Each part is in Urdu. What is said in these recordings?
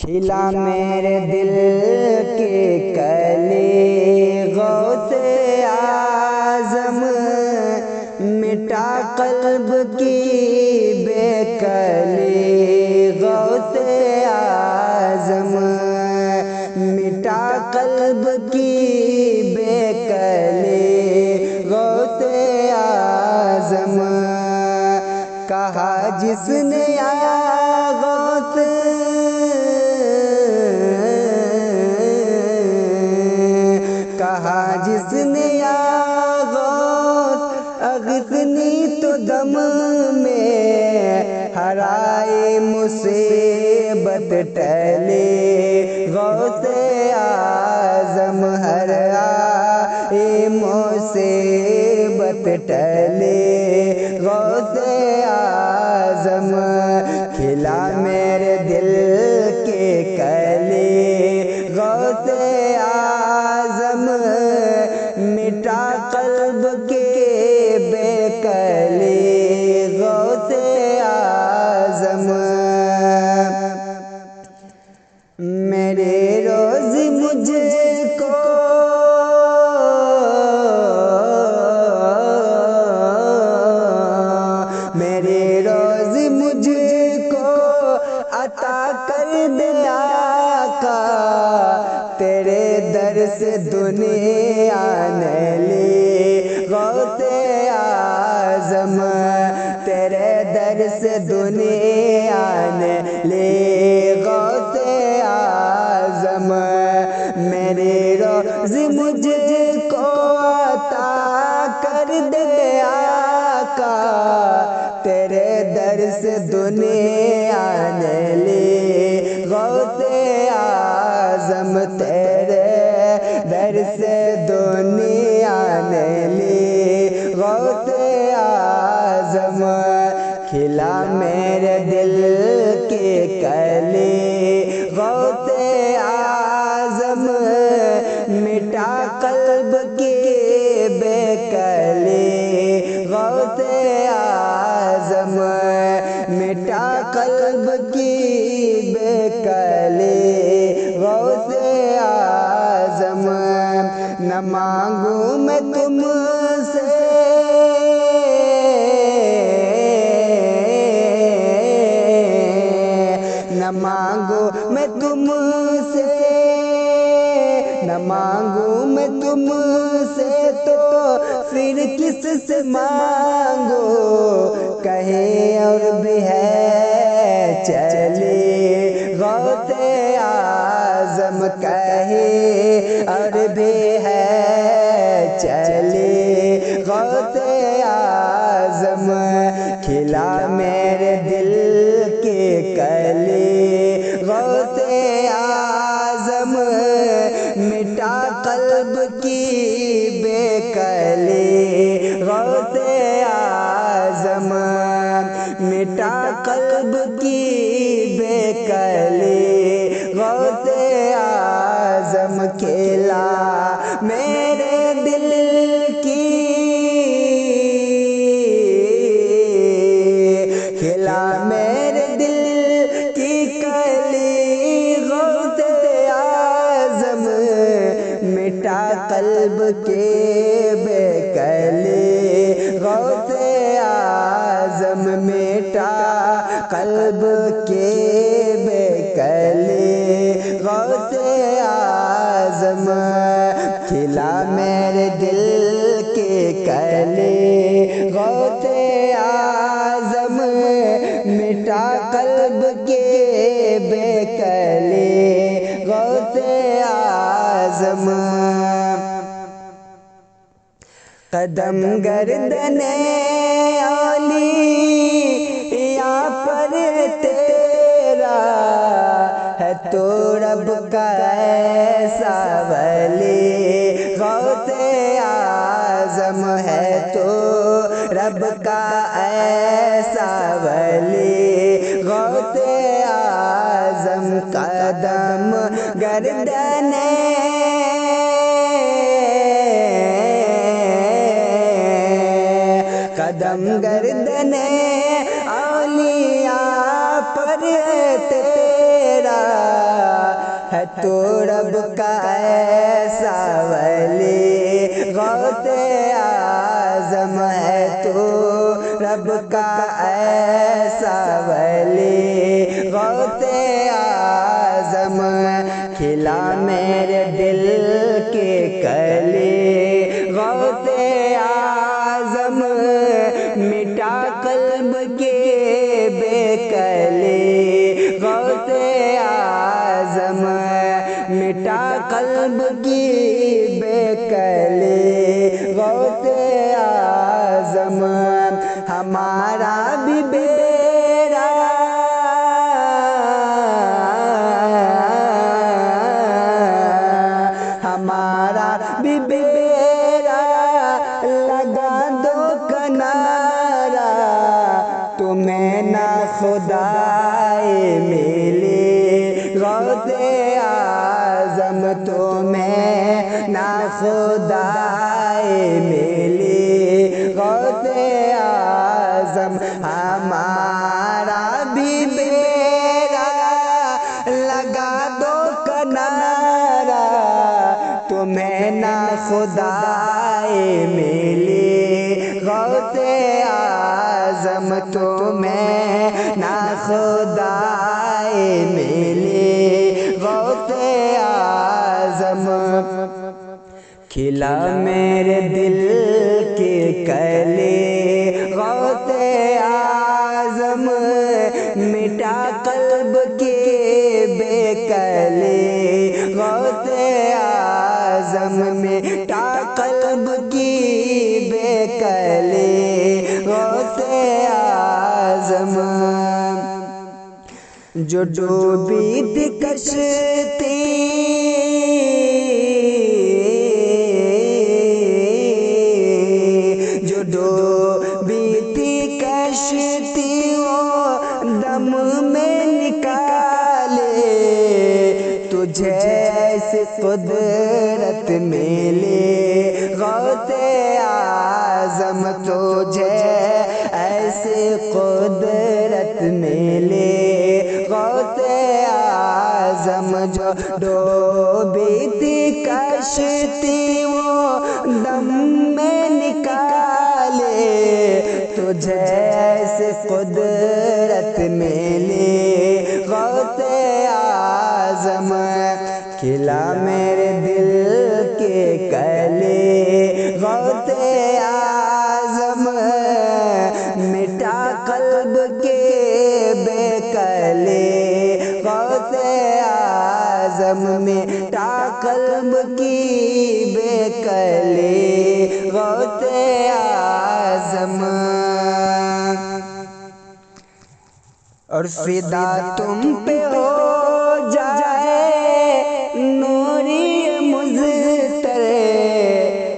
کھلا میرے دل کے کلی غوث اعظم، مٹا قلب کی بے کلی غوث اعظم، مٹا قلب کی بے کلی غوث اعظم، کہا جس نے یا غوث، کہا جس نے یا غوث اغثنی تو دم میں ہرائے مصیبت ٹلے غوث اعظم، ہرائے مصیبت ٹلے غوث اعظم، کھلا میرے دل کے کلی غوث اعظم، مٹا قلب کے بے کلی غوث اعظم، میرے روز مجھ کو میرے روز مجھ کو عطا کر دے آقا، تیرے در سے دنیا نے لی غوث اعظم، تیرے در سے دنیا نے لی غوث اعظم، میرے روز مجھ کو عطا کر دے آقا، تیرے در سے دنیا نے لی غوث اعظم، تیرے در سے دنیا نے لی غوث اعظم، کھلا میرے دل کے کلی غوث اعظم، مٹا قلب کی بے کلی غوث اعظم، مٹا قلب کی بے کلی غوث اعظم، نہ مانگوں میں تم سے نہ مانگوں میں تم سے نہ مانگوں میں تم سے تو پھر کس سے مانگو، کہیں اور بھی ہے چلی غوث اعظم، کہیں اور بھی ہے چلی غوث اعظم، کھلا میرے دل کے کلی غوث اعظم، مٹا قلب کی بے کلی غوث اعظم، مٹا قلب کی بے کلی غوث اعظم، کھلا میرے دل کی کھلا میرے دل کی کلی غوث اعظم، مٹا قلب کے بے کلی غوث اعظم، مٹا قلب کے بے کلی غوث اعظم، کھلا میرے دل کے کلی غوث اعظم، مٹا قلب کے بے کلی غوث اعظم، قدم گردن اولیاء پر تیرا ہے تو رب کا ایسا ولی غوث اعظم، ہے تو رب کا ایسا ولی غوث اعظم، قدم گردن قدم گردن اولیاء پر تیرا ہے تو رب کا ایسا ولی، غوث اعظم ہے تو رب کا ایسا ولی، غوث اعظم کھلا میرے دل کے کلی، غوث اعظم مٹا قلب کے بے کلی، غوث اعظم مٹا قلب کی بے کلی، غوث اعظم ہمارا بھی بیڑا ہمارا بھی بیڑا لگا دو کنارا، تمہیں نہ خدائے ملی، غوث اعظم تمہیں نہ خدائے ملی، غوث اعظم ہمارا بھی بیڑا لگا دو کنارا، تمہیں نہ خدائے ملی، غوث اعظم تمہیں نہ خدائے ملی، غوث اعظم کھلا میرے دل کے کلی، غوث اعظم مٹا قلب کے بے کلی، غوث اعظم مٹا قلب کی بے کلی، غوث اعظم جو ڈوبی تھی کشتی جو ڈوبی تھی کشتی وہ دم میں نکالے، تجھے ایسی قدرت ملی، غوث اعظم تجھے ایسی قدرت ملی، غوث اعظم جو ڈوبی تھی کشتی وہ دم میں نکالے، تجھے ایسی قدرت ملی، غوث اعظم کھلا میرے دل کے کلی، غوث اعظم مٹا قلب کے بے کلی، غوث اعظم مٹا قلب کی بے کلی، غوث اعظم اور فدا تم پہ ہو جائے نوری مضطر،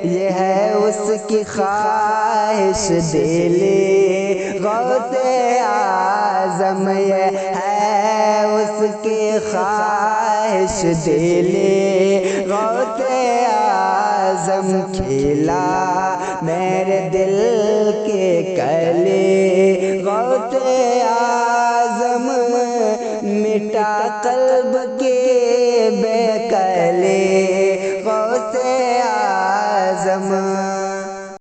یہ ہے اس کی خواہش دلی، غوث اعظم یہ ہے اس کی خواہش دلی، غوث اعظم کھلا میرے دل کے کلی، غوث اعظم مٹا قلب کے